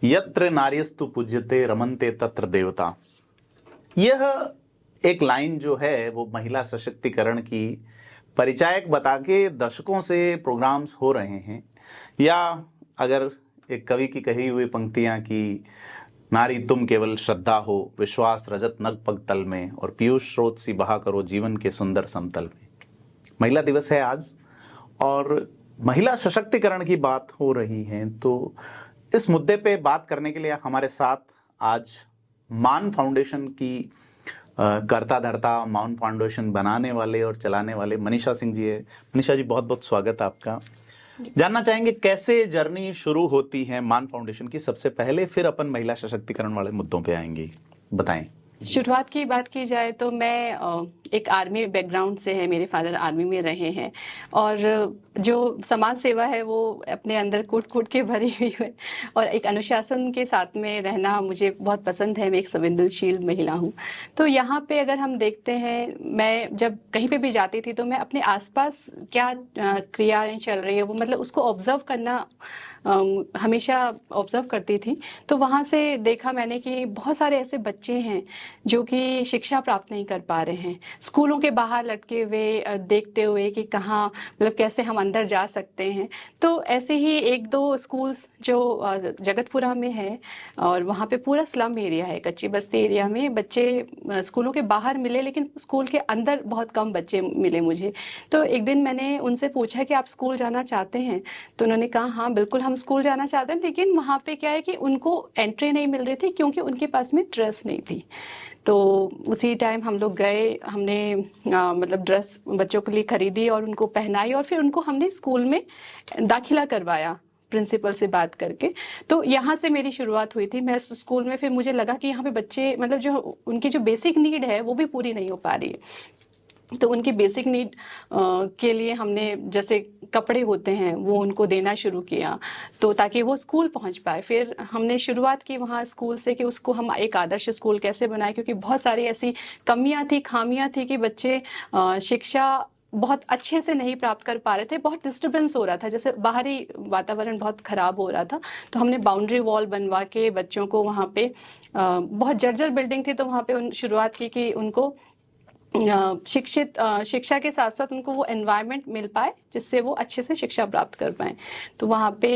यत्र नार्यस्तु पूज्यते रमन्ते तत्र देवता। यह एक लाइन जो है वो महिला सशक्तिकरण की परिचायक बता के दशकों से प्रोग्राम्स हो रहे हैं। या अगर एक कवि की कही हुई पंक्तियां कि नारी तुम केवल श्रद्धा हो, विश्वास रजत नग पग तल में, और पीयूष स्रोत सी बहा करो जीवन के सुंदर समतल में। महिला दिवस है आज और महिला सशक्तिकरण की बात हो रही है, तो इस मुद्दे पे बात करने के लिए हमारे साथ आज मान फाउंडेशन की करता धरता, मान फाउंडेशन बनाने वाले और चलाने वाले मनीषा सिंह जी है। मनीषा जी, बहुत बहुत स्वागत आपका। जानना चाहेंगे कैसे जर्नी शुरू होती है मान फाउंडेशन की सबसे पहले, फिर अपन महिला सशक्तिकरण वाले मुद्दों पे आएंगे, बताएं। शुरुआत की बात की जाए तो मैं एक आर्मी बैकग्राउंड से है, मेरे फादर आर्मी में रहे हैं और जो समाज सेवा है वो अपने अंदर कूट कूट के भरी हुई है और एक अनुशासन के साथ में रहना मुझे बहुत पसंद है। मैं एक संवेदनशील महिला हूँ। तो यहाँ पे अगर हम देखते हैं, मैं जब कहीं पे भी जाती थी तो मैं अपने आसपास क्या क्रियाएं चल रही है वो मतलब उसको ऑब्जर्व करना हमेशा ऑब्जर्व करती थी। तो वहाँ से देखा मैंने कि बहुत सारे ऐसे बच्चे हैं जो कि शिक्षा प्राप्त नहीं कर पा रहे हैं, स्कूलों के बाहर लटके हुए देखते हुए कि कहाँ मतलब कैसे हम अंदर जा सकते हैं। तो ऐसे ही एक दो स्कूल्स जो जगतपुरा में है और वहाँ पे पूरा स्लम एरिया है, कच्ची बस्ती एरिया में बच्चे स्कूलों के बाहर मिले लेकिन स्कूल के अंदर बहुत कम बच्चे मिले मुझे। तो एक दिन मैंने उनसे पूछा कि आप स्कूल जाना चाहते हैं? तो उन्होंने कहा हाँ बिल्कुल हम स्कूल जाना चाहते हैं, लेकिन वहाँ पे क्या है कि उनको एंट्री नहीं मिल रही थी क्योंकि उनके पास में ड्रेस नहीं थी। तो उसी टाइम हम लोग गए, हमने मतलब ड्रेस बच्चों के लिए खरीदी और उनको पहनाई और फिर उनको हमने स्कूल में दाखिला करवाया प्रिंसिपल से बात करके। तो यहाँ से मेरी शुरुआत हुई थी। मैं स्कूल में फिर मुझे लगा कि यहाँ पे बच्चे मतलब जो उनकी जो बेसिक नीड है वो भी पूरी नहीं हो पा रही है। तो उनकी बेसिक नीड के लिए हमने जैसे कपड़े होते हैं वो उनको देना शुरू किया तो ताकि वो स्कूल पहुंच पाए। फिर हमने शुरुआत की वहाँ स्कूल से कि उसको हम एक आदर्श स्कूल कैसे बनाए, क्योंकि बहुत सारी ऐसी कमियां थी, खामियां थी कि बच्चे शिक्षा बहुत अच्छे से नहीं प्राप्त कर पा रहे थे। बहुत डिस्टर्बेंस हो रहा था, जैसे बाहरी वातावरण बहुत खराब हो रहा था। तो हमने बाउंड्री वॉल बनवा के बच्चों को वहाँ पे बहुत जर्जर बिल्डिंग थी तो वहाँ पे शुरुआत की कि उनको शिक्षा के साथ साथ उनको वो एनवायरनमेंट मिल पाए जिससे वो अच्छे से शिक्षा प्राप्त कर पाए। तो वहाँ पे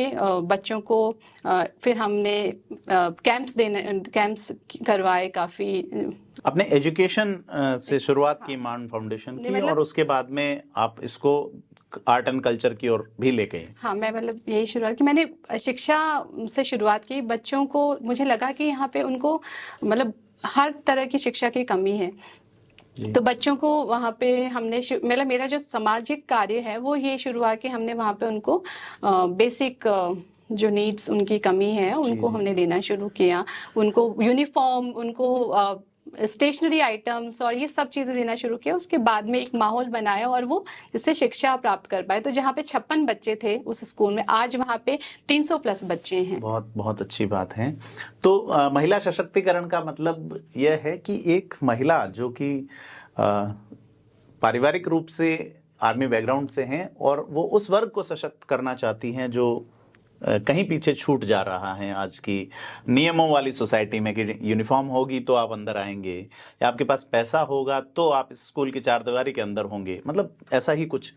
बच्चों को फिर हमने कैंप्स करवाए काफ़ी। अपने एजुकेशन से शुरुआत की मान फाउंडेशन की मतलब, और उसके बाद में आप इसको आर्ट एंड कल्चर की ओर भी लेके गए। हाँ, मैं मतलब यही शुरुआत की, मैंने शिक्षा से शुरुआत की। बच्चों को मुझे लगा कि यहाँ पे उनको मतलब हर तरह की शिक्षा की कमी है। तो बच्चों को वहाँ पे हमने मतलब मेरा जो सामाजिक कार्य है वो ये शुरू हुआ कि हमने वहाँ पे उनको बेसिक जो नीड्स उनकी कमी है उनको हमने देना शुरू किया। उनको यूनिफॉर्म, उनको स्टेशनरी आइटम्स और ये सब चीज़ें देना शुरू किया। उसके बाद में एक माहौल बनाया और वो जिससे शिक्षा प्राप्त कर पाए। तो जहाँ पे 56 बच्चे थे उस स्कूल में, आज वहाँ पे 300 प्लस बच्चे हैं। बहुत बहुत अच्छी बात है। तो महिला सशक्तिकरण का मतलब यह है कि एक महिला जो कि पारिवारिक रूप से आर्मी बैकग्राउंड से हैं और वो उस वर्ग को सशक्त करना चाहती हैं जो कहीं पीछे छूट जा रहा है आज की नियमों वाली सोसाइटी में, कि यूनिफॉर्म होगी तो आप अंदर आएंगे या आपके पास पैसा होगा तो आप इस स्कूल की चारदीवारी के अंदर होंगे, मतलब ऐसा ही कुछ।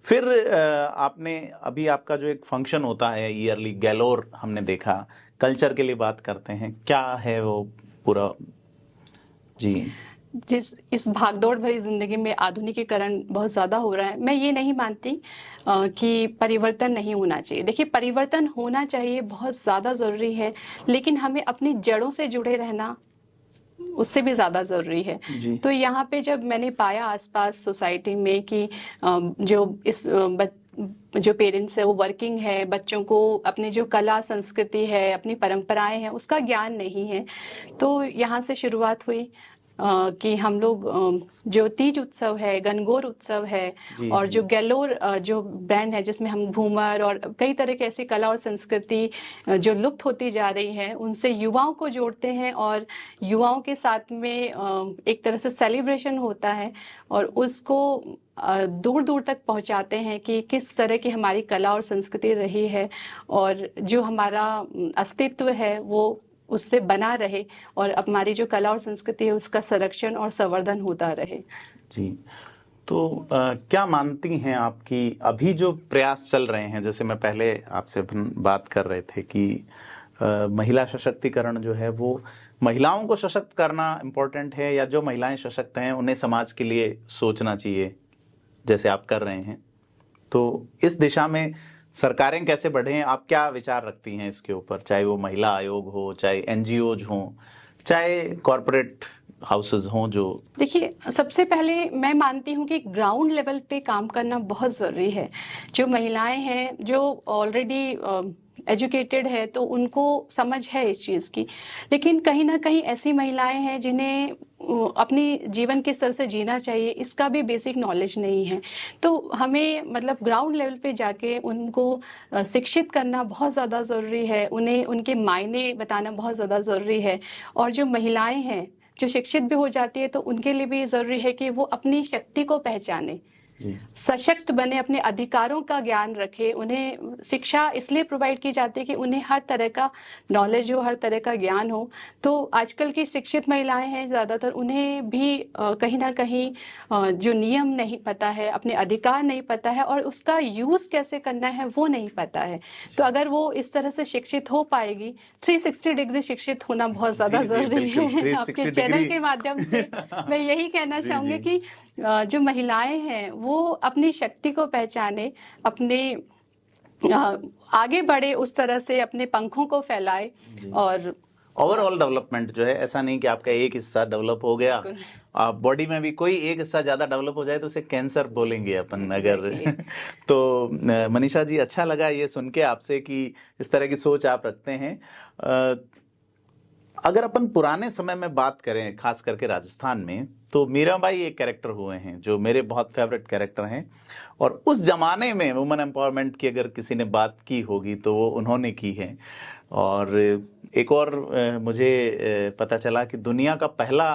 फिर आपने अभी आपका जो एक फंक्शन होता है ईयरली, गैलोर, हमने देखा, कल्चर के लिए बात करते हैं, क्या है वो पूरा? जी, जिस इस भागदौड़ भरी जिंदगी में आधुनिकीकरण बहुत ज़्यादा हो रहा है, मैं ये नहीं मानती कि परिवर्तन नहीं होना चाहिए। देखिए, परिवर्तन होना चाहिए, बहुत ज़्यादा ज़रूरी है, लेकिन हमें अपनी जड़ों से जुड़े रहना उससे भी ज़्यादा ज़रूरी है। तो यहाँ पे जब मैंने पाया आसपास सोसाइटी में कि जो पेरेंट्स है वो वर्किंग है, बच्चों को अपनी जो कला संस्कृति है, अपनी परंपराएं हैं, उसका ज्ञान नहीं है। तो यहाँ से शुरुआत हुई। कि हम लोग जो तीज उत्सव है, गणगौर उत्सव है, जी और जी जो गैलोर जो बैंड है जिसमें हम घूमर और कई तरह की ऐसी कला और संस्कृति जो लुप्त होती जा रही है, उनसे युवाओं को जोड़ते हैं और युवाओं के साथ में एक तरह से सेलिब्रेशन होता है और उसको दूर दूर तक पहुंचाते हैं कि किस तरह की हमारी कला और संस्कृति रही है और जो हमारा अस्तित्व है वो उससे बना रहे और हमारी जो कला और संस्कृति है उसका संरक्षण और संवर्धन होता रहे। जी। तो क्या मानती हैं आप कि अभी जो प्रयास चल रहे हैं, जैसे मैं पहले आपसे अपन बात कर रहे थे कि महिला सशक्तिकरण जो है वो महिलाओं को सशक्त करना इम्पोर्टेंट है, या जो महिलाएं सशक्त हैं उन्हें समाज के लिए सोचना चाहिए जैसे आप कर रहे हैं, तो इस दिशा में सरकारें कैसे बढ़ें? आप क्या विचार रखती हैं इसके ऊपर, चाहे वो महिला आयोग हो, चाहे एनजीओज हों, चाहे कॉरपोरेट हाउसेस हों? जो देखिए, सबसे पहले मैं मानती हूँ कि ग्राउंड लेवल पे काम करना बहुत ज़रूरी है। जो महिलाएं हैं जो ऑलरेडी एजुकेटेड है तो उनको समझ है इस चीज़ की, लेकिन कहीं ना कहीं ऐसी महिलाएं हैं जिन्हें अपनी जीवन किस तरह से जीना चाहिए इसका भी बेसिक नॉलेज नहीं है। तो हमें मतलब ग्राउंड लेवल पे जाके उनको शिक्षित करना बहुत ज़्यादा ज़रूरी है, उन्हें उनके मायने बताना बहुत ज़्यादा ज़रूरी है। और जो महिलाएं हैं जो शिक्षित भी हो जाती है तो उनके लिए भी ज़रूरी है कि वो अपनी शक्ति को पहचाने, सशक्त बने, अपने अधिकारों का ज्ञान रखे। उन्हें शिक्षा इसलिए प्रोवाइड की जाती है कि उन्हें हर तरह का नॉलेज हो, हर तरह का ज्ञान हो। तो आजकल की शिक्षित महिलाएं हैं ज़्यादातर, उन्हें भी कहीं ना कहीं जो नियम नहीं पता है, अपने अधिकार नहीं पता है और उसका यूज़ कैसे करना है वो नहीं पता है। तो अगर वो इस तरह से शिक्षित हो पाएगी, 360 डिग्री शिक्षित होना बहुत ज़्यादा ज़रूरी है। आपके चैनल के माध्यम से मैं यही कहना चाहूँगी कि जो महिलाएं हैं वो अपनी शक्ति को पहचाने, अपने आगे बढ़े, उस तरह से अपने पंखों को फैलाए और ओवरऑल डेवलपमेंट जो है, ऐसा नहीं कि आपका एक हिस्सा डेवलप हो गया, आप बॉडी में भी कोई एक हिस्सा ज्यादा डेवलप हो जाए तो उसे कैंसर बोलेंगे अपन अगर तो मनीषा जी, अच्छा लगा ये सुन के आपसे कि इस तरह की सोच आप रखते हैं। अगर अपन पुराने समय में बात करें, खास करके राजस्थान में, तो मीराबाई एक कैरेक्टर हुए हैं जो मेरे बहुत फेवरेट कैरेक्टर हैं, और उस जमाने में वुमेन एम्पावरमेंट की अगर किसी ने बात की होगी तो वो उन्होंने की है। और एक और मुझे पता चला कि दुनिया का पहला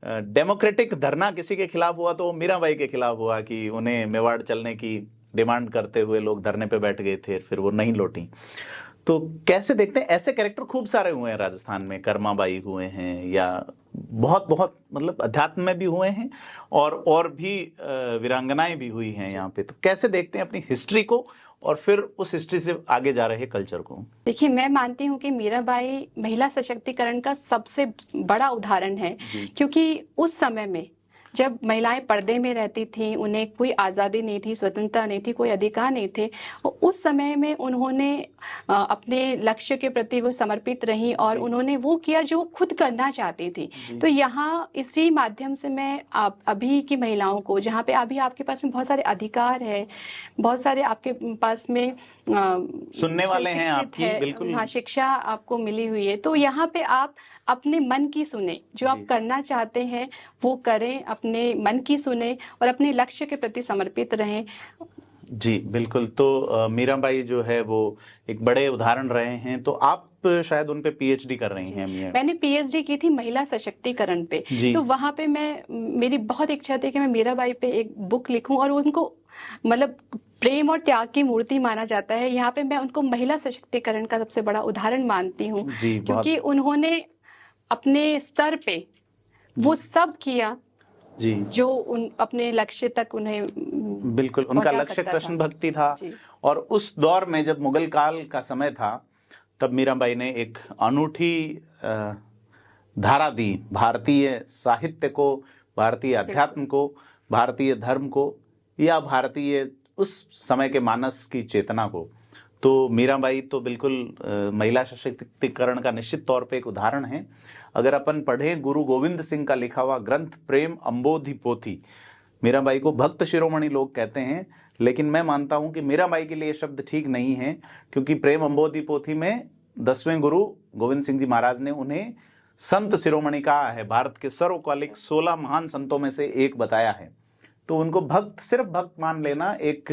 डेमोक्रेटिक धरना किसी के खिलाफ हुआ तो वो मीराबाई के खिलाफ हुआ कि उन्हें मेवाड़ चलने की डिमांड करते हुए लोग धरने पे बैठ गए थे, फिर वो नहीं लौटी। तो कैसे देखते हैं, ऐसे कैरेक्टर खूब सारे हुए हैं राजस्थान में, कर्माबाई हुए हैं, या बहुत बहुत मतलब अध्यात्म में भी हुए हैं, और भी वीरांगनाएं भी हुई हैं यहाँ पे। तो कैसे देखते हैं अपनी हिस्ट्री को और फिर उस हिस्ट्री से आगे जा रहे कल्चर को? देखिए, मैं मानती हूँ कि मीराबाई महिला सशक्तिकरण का सबसे बड़ा उदाहरण है, क्योंकि उस समय में जब महिलाएं पर्दे में रहती थीं, उन्हें कोई आज़ादी नहीं थी, स्वतंत्रता नहीं थी, कोई अधिकार नहीं थे, उस समय में उन्होंने अपने लक्ष्य के प्रति वो समर्पित रहीं और उन्होंने वो किया जो खुद करना चाहती थी। तो यहाँ इसी माध्यम से मैं अभी की महिलाओं को, जहाँ पे अभी आपके पास में बहुत सारे अधिकार है, बहुत सारे आपके पास में सुनने वाले हैं आपकी, बिल्कुल हाँ, शिक्षा आपको मिली हुई है, तो यहाँ पे आप अपने मन की सुने, जो आप करना चाहते हैं वो करें, अपने मन की सुने और अपने लक्ष्य के प्रति समर्पित रहें। जी बिल्कुल। तो मीराबाई जो है वो एक बड़े उदाहरण रहे हैं। तो आप शायद उन पे पीएचडी कर रही हैं। मैंने पीएचडी की थी महिला सशक्तिकरण पे, तो वहां पे मेरी बहुत इच्छा थी कि मैं मीराबाई पे एक बुक लिखूं और उनको मतलब प्रेम और त्याग की मूर्ति माना जाता है। यहाँ पे मैं उनको महिला सशक्तिकरण का सबसे बड़ा उदाहरण मानती हूँ, क्योंकि उन्होंने अपने स्तर पे वो सब किया जी, जो अपने लक्ष्य तक उन्हें बिल्कुल, उनका लक्ष्य कृष्ण भक्ति था। और उस दौर में जब मुगल काल का समय था, तब मीराबाई ने एक अनूठी धारा दी भारतीय साहित्य को, भारतीय अध्यात्म को, भारतीय धर्म को, या भारतीय उस समय के मानस की चेतना को। तो मीराबाई तो बिल्कुल महिला सशक्तिकरण का निश्चित तौर पे एक उदाहरण है। अगर अपन पढ़ें गुरु गोविंद सिंह का लिखा हुआ ग्रंथ प्रेम अम्बोधि पोथी, मीराबाई को भक्त शिरोमणि लोग कहते हैं, लेकिन मैं मानता हूं कि मीराबाई के लिए शब्द ठीक नहीं है, क्योंकि प्रेम अम्बोधि पोथी में 10वें गुरु गोविंद सिंह जी महाराज ने उन्हें संत शिरोमणि कहा है, भारत के सर्वकालिक 16 महान संतों में से एक बताया है। तो उनको भक्त, सिर्फ भक्त मान लेना एक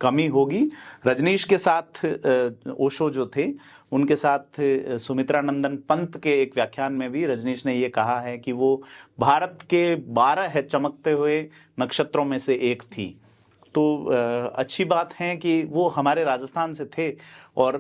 कमी होगी। रजनीश के साथ ओशो जो थे, उनके साथ सुमित्रा नंदन पंत के एक व्याख्यान में भी रजनीश ने ये कहा है कि वो भारत के 12 चमकते हुए नक्षत्रों में से एक थी। तो अच्छी बात है कि वो हमारे राजस्थान से थे और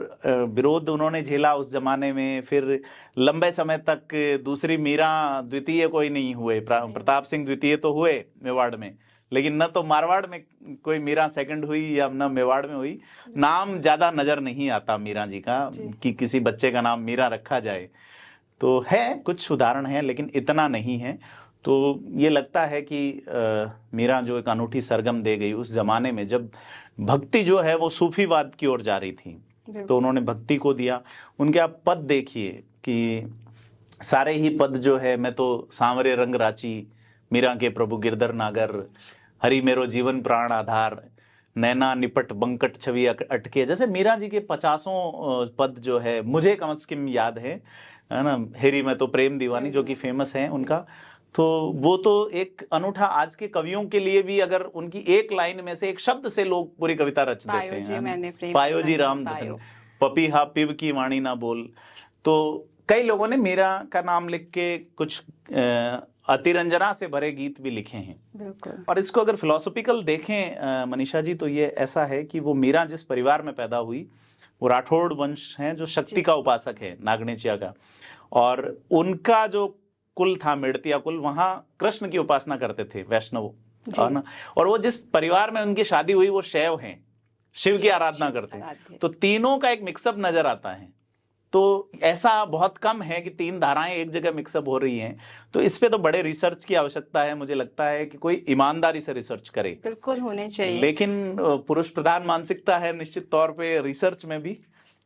विरोध उन्होंने झेला उस जमाने में। फिर लंबे समय तक दूसरी मीरा द्वितीय कोई नहीं हुए, प्रताप सिंह द्वितीय तो हुए मेवाड़ में, लेकिन न तो मारवाड़ में कोई मीरा सेकंड हुई या न मेवाड़ में हुई। नाम ज्यादा नजर नहीं आता मीरा जी का कि किसी बच्चे का नाम मीरा रखा जाए। तो है, कुछ उदाहरण है, लेकिन इतना नहीं है। तो ये लगता है कि मीरा जो एक अनूठी सरगम दे गई उस जमाने में, जब भक्ति जो है वो सूफीवाद की ओर जा रही थी, तो उन्होंने भक्ति को दिया। उनके आप पद देखिए कि सारे ही पद जो है, मैं तो सांवरे रंग राची, मीरा के प्रभु गिरधर नागर, हरि मेरो जीवन प्राण आधार, नैना निपट बंकट छवि अटके, जैसे मीरा जी के 50 पद जो है मुझे कम से कम याद है ना। हेरी मैं तो प्रेम दीवानी जो कि फेमस है उनका, तो वो तो एक अनूठा, आज के कवियों के लिए भी अगर उनकी एक लाइन में से एक शब्द से लोग पूरी कविता रच देते हैं। पायो जी राम धन, पपीहा पिव की वाणी ना बोल। तो कई लोगों ने मीरा का नाम लिख के कुछ अतिरंजना से भरे गीत भी लिखे हैं। बिल्कुल। और इसको अगर फिलोसॉफिकल देखें मनीषा जी, तो ये ऐसा है कि वो मीरा जिस परिवार में पैदा हुई, वो राठौड़ वंश है जो शक्ति का उपासक है, नागनेचिया का, और उनका जो कुल था मेड़तिया कुल, वहां कृष्ण की उपासना करते थे वैष्णव, ना। और वो जिस परिवार में उनकी शादी हुई वो शैव हैं, शिव की आराधना करते हैं। तो तीनों का एक मिक्सअप नजर आता है। तो ऐसा बहुत कम है कि 3 धाराएं एक जगह मिक्सअप हो रही हैं। तो इस पे तो बड़े रिसर्च की आवश्यकता है। मुझे लगता है कि कोई ईमानदारी से रिसर्च करे, बिल्कुल होने चाहिए। लेकिन पुरुष प्रधान मानसिकता है निश्चित तौर पे रिसर्च में भी।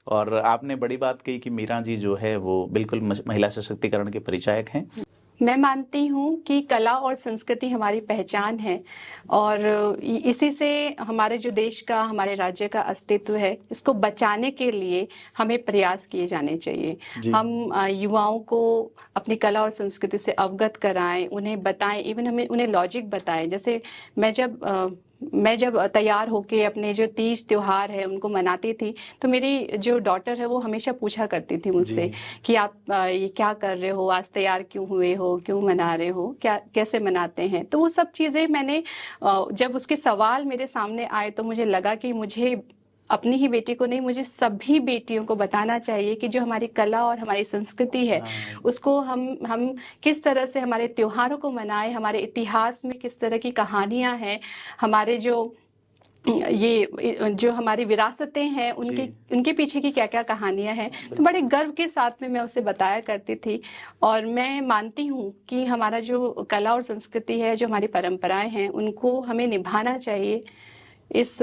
और आपने बड़ी बात कही कि मीरा जी जो है वो बिल्कुल महिला सशक्तिकरण के परिचायक हैं। मैं मानती हूँ कि कला और संस्कृति हमारी पहचान है और इसी से हमारे जो देश का, हमारे राज्य का अस्तित्व है, इसको बचाने के लिए हमें प्रयास किए जाने चाहिए। हम युवाओं को अपनी कला और संस्कृति से अवगत कराएं, उन्हें बताएं, इवन हमें उन्हें लॉजिक बताएं। जैसे मैं जब तैयार होके अपने जो तीज त्योहार है उनको मनाती थी, तो मेरी जो डॉटर है वो हमेशा पूछा करती थी मुझसे कि आप ये क्या कर रहे हो, आज तैयार क्यों हुए हो, क्यों मना रहे हो, क्या कैसे मनाते हैं। तो वो सब चीज़ें मैंने जब उसके सवाल मेरे सामने आए तो मुझे लगा कि मुझे अपनी ही बेटी को नहीं, मुझे सभी बेटियों को बताना चाहिए कि जो हमारी कला और हमारी संस्कृति है उसको हम किस तरह से हमारे त्योहारों को मनाएं, हमारे इतिहास में किस तरह की कहानियां हैं, हमारे जो हमारी विरासतें हैं उनके पीछे की क्या क्या कहानियां हैं। तो बड़े गर्व के साथ में मैं उसे बताया करती थी। और मैं मानती हूँ कि हमारा जो कला और संस्कृति है, जो हमारी परंपराएं हैं, उनको हमें निभाना चाहिए। इस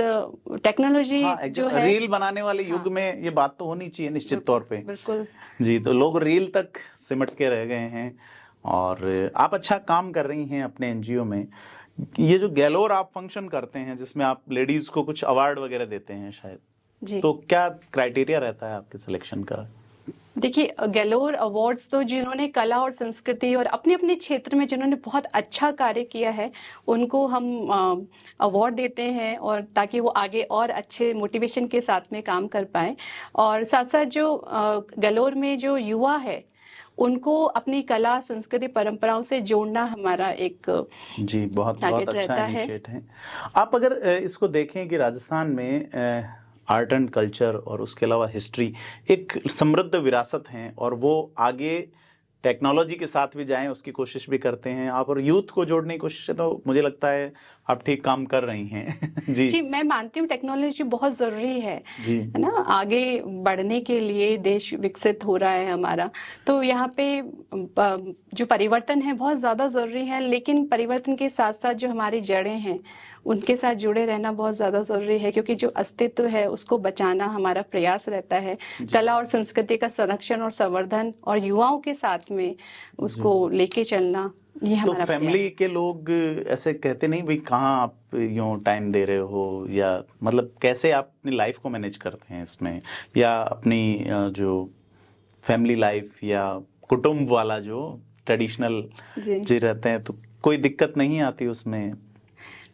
टेक्नोलॉजी जो है, रील बनाने वाले युग में ये बात तो होनी चाहिए निश्चित तौर पे। बिल्कुल जी। तो लोग रील तक सिमट के रह गए हैं और आप अच्छा काम कर रही हैं अपने एनजीओ में। ये जो गैलोर आप फंक्शन करते हैं जिसमें आप लेडीज को कुछ अवार्ड वगैरह देते हैं शायद जी, तो क्या क्राइटेरिया रहता है आपके सिलेक्शन का? देखिए, गैलोर अवार्ड्स तो जिन्होंने कला और संस्कृति और अपने अपने क्षेत्र में जिन्होंने बहुत अच्छा कार्य किया है उनको हम अवार्ड देते हैं, और ताकि वो आगे और अच्छे मोटिवेशन के साथ में काम कर पाए। और साथ साथ जो गैलोर में जो युवा है उनको अपनी कला, संस्कृति, परंपराओं से जोड़ना हमारा एक जी बहुत अच्छा इनिशिएटिव है। आप अगर इसको देखें कि राजस्थान में आर्ट एंड कल्चर और उसके अलावा हिस्ट्री एक समृद्ध विरासत है और वो आगे टेक्नोलॉजी के साथ भी जाएं उसकी कोशिश भी करते हैं आप, और यूथ को जोड़ने की कोशिश है, तो मुझे लगता है आप ठीक काम कर रही हैं। जी मैं मानती हूँ टेक्नोलॉजी बहुत जरूरी है ना, आगे बढ़ने के लिए देश विकसित हो रहा है हमारा। तो यहाँ पे जो परिवर्तन है बहुत ज्यादा जरूरी है, लेकिन परिवर्तन के साथ साथ जो हमारी जड़ें हैं उनके साथ जुड़े रहना बहुत ज्यादा जरूरी है, क्योंकि जो अस्तित्व है उसको बचाना हमारा प्रयास रहता है। कला और संस्कृति का संरक्षण और संवर्धन और युवाओं के साथ में उसको लेके चलना, ये हमारा तो फैमिली के लोग ऐसे कहते नहीं भाई कहाँ आप यूं टाइम दे रहे हो, या मतलब कैसे आप अपनी लाइफ को मैनेज करते हैं इसमें, या अपनी जो फैमिली लाइफ या कुटुंब वाला जो ट्रेडिशनल जी जी रहते हैं, तो कोई दिक्कत नहीं आती उसमें?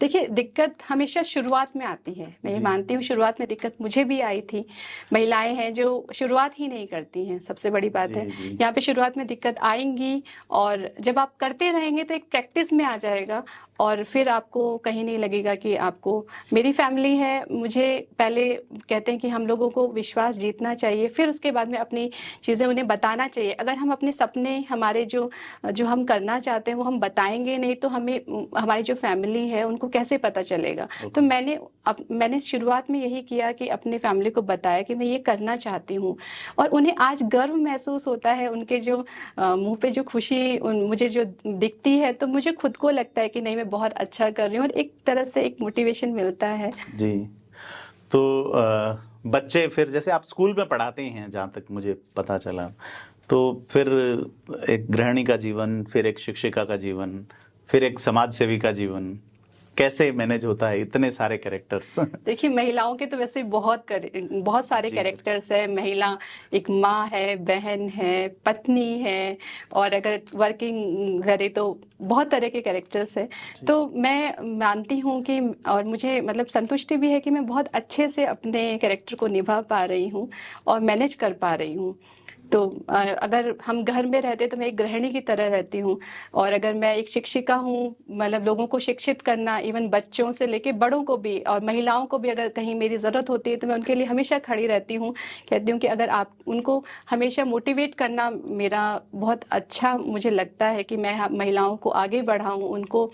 देखिए, दिक्कत हमेशा शुरुआत में आती है। मैं ये जी। मानती हूँ शुरुआत में दिक्कत मुझे भी आई थी। महिलाएं हैं जो शुरुआत ही नहीं करती हैं, सबसे बड़ी बात है। जी जी यहाँ पे शुरुआत में दिक्कत आएंगी और जब आप करते रहेंगे तो एक प्रैक्टिस में आ जाएगा और फिर आपको कहीं नहीं लगेगा कि आपको। मेरी फैमिली है, मुझे पहले कहते हैं कि हम लोगों को विश्वास जीतना चाहिए, फिर उसके बाद में अपनी चीज़ें उन्हें बताना चाहिए। अगर हम अपने सपने, हमारे जो जो हम करना चाहते हैं वो हम बताएंगे नहीं तो हमें, हमारी जो फैमिली है उनको कैसे पता चलेगा। तो मैंने शुरुआत में यही किया कि अपने फैमिली को बताया कि मैं ये करना चाहती हूँ और उन्हें आज गर्व महसूस होता है। उनके जो मुंह पे जो खुशी मुझे जो दिखती है तो मुझे खुद को लगता है कि नहीं, मैं बहुत अच्छा कर रही हूँ और एक तरह से एक मोटिवेशन मिलता है। जी। तो बच्चे फिर, जैसे आप स्कूल में पढ़ाते हैं जहाँ तक मुझे पता चला, तो फिर एक गृहिणी का जीवन, फिर एक शिक्षिका का जीवन, फिर एक समाज सेवी का जीवन, कैसे मैनेज होता है इतने सारे कैरेक्टर्स? देखिए, महिलाओं के तो वैसे बहुत सारे जी। कैरेक्टर्स है। महिला एक माँ है, बहन है, पत्नी है और अगर वर्किंग करे तो बहुत तरह के कैरेक्टर्स है। तो मैं मानती हूँ कि, और मुझे मतलब संतुष्टि भी है कि मैं बहुत अच्छे से अपने कैरेक्टर को निभा पा रही हूँ और मैनेज कर पा रही हूँ। तो अगर हम घर में रहते तो मैं एक गृहिणी की तरह रहती हूँ और अगर मैं एक शिक्षिका हूँ, मतलब लोगों को शिक्षित करना, इवन बच्चों से लेके बड़ों को भी और महिलाओं को भी अगर कहीं मेरी ज़रूरत होती है तो मैं उनके लिए हमेशा खड़ी रहती हूँ। कहती हूँ कि अगर आप उनको हमेशा मोटिवेट करना मेरा बहुत अच्छा मुझे लगता है कि मैं महिलाओं को आगे बढ़ाऊँ, उनको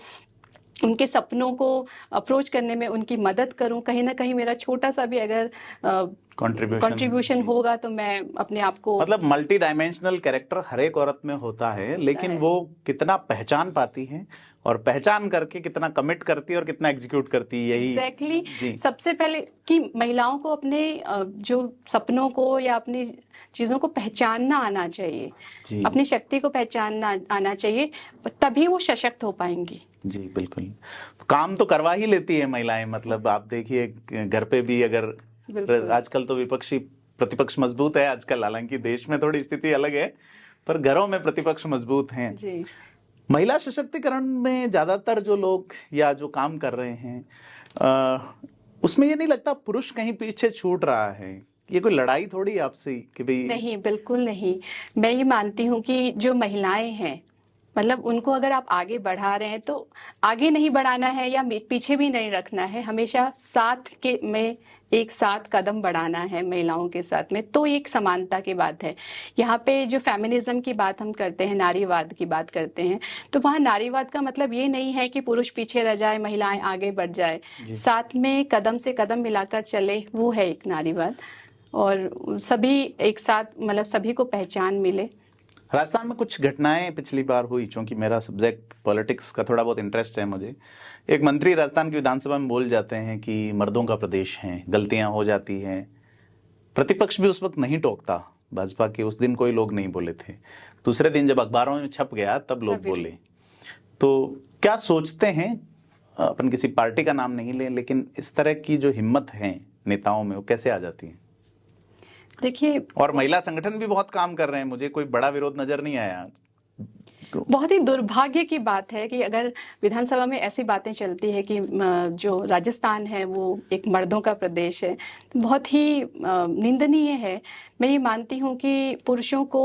उनके सपनों को अप्रोच करने में उनकी मदद करूं। कहीं ना कहीं मेरा छोटा सा भी अगर कंट्रीब्यूशन होगा तो मैं अपने आप को, मतलब मल्टी डायमेंशनल कैरेक्टर हर एक औरत में होता है, लेकिन वो कितना पहचान पाती है और पहचान करके कितना कमिट करती है और कितना एग्जीक्यूट करती है, यही एग्जैक्टली सबसे पहले कि महिलाओं को अपने जो सपनों को या अपनी चीजों को पहचानना आना चाहिए, जी अपनी शक्ति को पहचानना आना चाहिए, तभी वो सशक्त हो पाएंगी। जी बिल्कुल। तो काम तो करवा ही लेती है महिलाएं, मतलब आप देखिए घर पे भी, अगर बिल्कुल। आजकल तो विपक्षी प्रतिपक्ष मजबूत है आजकल, हालांकि देश में थोड़ी स्थिति अलग है, पर घरों में प्रतिपक्ष मजबूत हैं। जी महिला सशक्तिकरण में ज्यादातर जो लोग या जो काम कर रहे हैं, उसमें ये नहीं लगता पुरुष कहीं पीछे छूट रहा है? ये कोई लड़ाई थोड़ी है आपसे कि भाई? नहीं, बिल्कुल नहीं। मैं ये मानती हूँ कि जो महिलाएं हैं, मतलब उनको अगर आप आगे बढ़ा रहे हैं तो आगे नहीं बढ़ाना है या पीछे भी नहीं रखना है, हमेशा साथ के में एक साथ कदम बढ़ाना है महिलाओं के साथ में। तो एक समानता की बात है। यहाँ पे जो फेमिनिज्म की बात हम करते हैं, नारीवाद की बात करते हैं, तो वहाँ नारीवाद का मतलब ये नहीं है कि पुरुष पीछे रह जाए, महिलाएं आगे बढ़ जाए। साथ में कदम से कदम मिलाकर चले, वो है एक नारीवाद। और सभी एक साथ, मतलब सभी को पहचान मिले। राजस्थान में कुछ घटनाएं पिछली बार हुई, चूंकि मेरा सब्जेक्ट पॉलिटिक्स का थोड़ा बहुत इंटरेस्ट है मुझे। एक मंत्री राजस्थान की विधानसभा में बोल जाते हैं कि मर्दों का प्रदेश है, गलतियां हो जाती हैं। प्रतिपक्ष भी उस वक्त नहीं टोकता, भाजपा के उस दिन कोई लोग नहीं बोले थे, दूसरे दिन जब अखबारों में छप गया तब लोग बोले। तो क्या सोचते हैं, अपन किसी पार्टी का नाम नहीं लें, लेकिन इस तरह की जो हिम्मत है नेताओं में, वो कैसे आ जाती है? देखिए, और महिला संगठन भी बहुत काम कर रहे हैं, मुझे कोई बड़ा विरोध नजर नहीं आया। बहुत ही दुर्भाग्य की बात है कि अगर विधानसभा में ऐसी बातें चलती है कि जो राजस्थान है वो एक मर्दों का प्रदेश है, तो बहुत ही निंदनीय है। मैं ये मानती हूँ कि पुरुषों को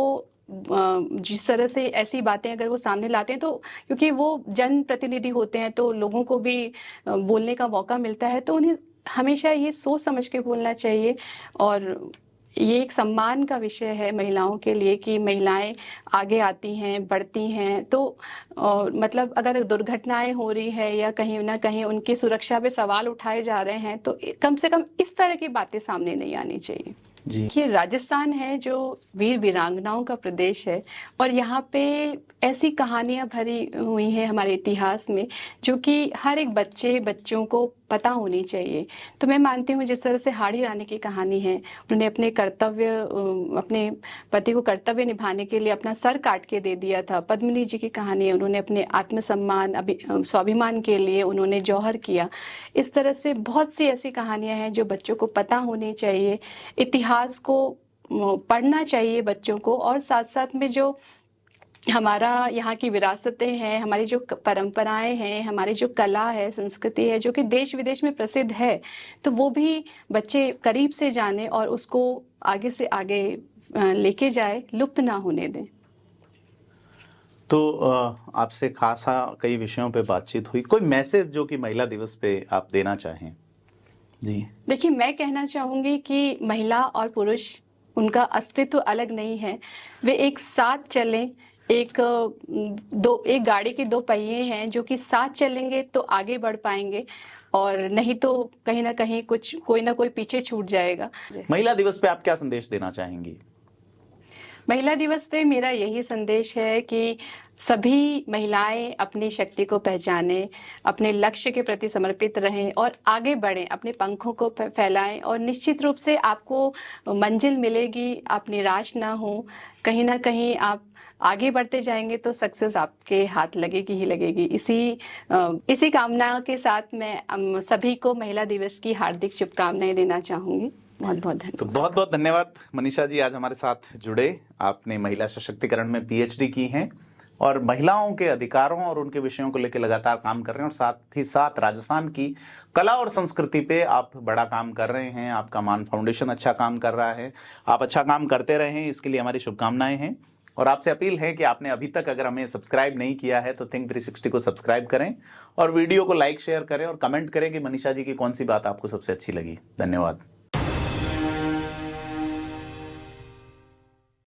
जिस तरह से ऐसी बातें अगर वो सामने लाते हैं, तो क्योंकि वो जनप्रतिनिधि होते हैं तो लोगों को भी बोलने का मौका मिलता है, तो उन्हें हमेशा ये सोच समझ के बोलना चाहिए। और ये एक सम्मान का विषय है महिलाओं के लिए कि महिलाएं आगे आती हैं, बढ़ती हैं। तो मतलब अगर दुर्घटनाएं हो रही है या कहीं ना कहीं उनकी सुरक्षा पे सवाल उठाए जा रहे हैं, तो कम से कम इस तरह की बातें सामने नहीं आनी चाहिए। कि राजस्थान है जो वीर वीरांगनाओं का प्रदेश है और यहाँ पे ऐसी कहानियां भरी हुई हैं हमारे इतिहास में, जो कि हर एक बच्चों को पता होनी चाहिए। तो मैं मानती हूँ जिस तरह से हाड़ी रानी की कहानी है, उन्होंने अपने पति को कर्तव्य निभाने के लिए अपना सर काट के दे दिया था। पद्मिनी जी की कहानी है, उन्होंने अपने आत्मसम्मान स्वाभिमान के लिए उन्होंने जौहर किया। इस तरह से बहुत सी ऐसी कहानियां हैं जो बच्चों को पता होनी चाहिए। इतिहास को पढ़ना चाहिए बच्चों को, और साथ साथ में जो हमारा यहाँ की विरासतें हैं, हमारी जो परंपराएं हैं, हमारी जो कला है, संस्कृति है, जो कि देश विदेश में प्रसिद्ध है, तो वो भी बच्चे करीब से जाने और उसको आगे से आगे लेके जाए, लुप्त ना होने दें। तो आपसे खासा कई विषयों पे बातचीत हुई, कोई मैसेज जो कि महिला दिवस पे आप देना चाहें? जी। देखिए, मैं कहना चाहूंगी कि महिला और पुरुष, उनका अस्तित्व अलग नहीं है, वे एक साथ चलें। एक गाड़ी के दो पहिए हैं, जो कि साथ चलेंगे तो आगे बढ़ पाएंगे, और नहीं तो कहीं ना कहीं कोई ना कोई पीछे छूट जाएगा। महिला दिवस पे आप क्या संदेश देना चाहेंगी? महिला दिवस पे मेरा यही संदेश है कि सभी महिलाएं अपनी शक्ति को पहचानें, अपने लक्ष्य के प्रति समर्पित रहें और आगे बढ़ें, अपने पंखों को फैलाएं, और निश्चित रूप से आपको मंजिल मिलेगी। आप निराश ना हो, कहीं ना कहीं आप आगे बढ़ते जाएंगे तो सक्सेस आपके हाथ लगेगी ही लगेगी। इसी कामना के साथ मैं सभी को महिला दिवस की हार्दिक शुभकामनाएं देना चाहूंगी। बहुत बहुत धन्यवाद। तो बहुत बहुत धन्यवाद मनीषा जी, आज हमारे साथ जुड़े। आपने महिला सशक्तिकरण में पीएचडी की हैं और महिलाओं के अधिकारों और उनके विषयों को लेकर लगातार काम कर रहे हैं, और साथ ही साथ राजस्थान की कला और संस्कृति पे आप बड़ा काम कर रहे हैं। आपका मान फाउंडेशन अच्छा काम कर रहा है, आप अच्छा काम करते रहें, इसके लिए हमारी शुभकामनाएं हैं। और आपसे अपील है कि आपने अभी तक अगर हमें सब्सक्राइब नहीं किया है तो थिंक 360 को सब्सक्राइब करें, और वीडियो को लाइक शेयर करें और कमेंट करें कि मनीषा जी की कौन सी बात आपको सबसे अच्छी लगी। धन्यवाद।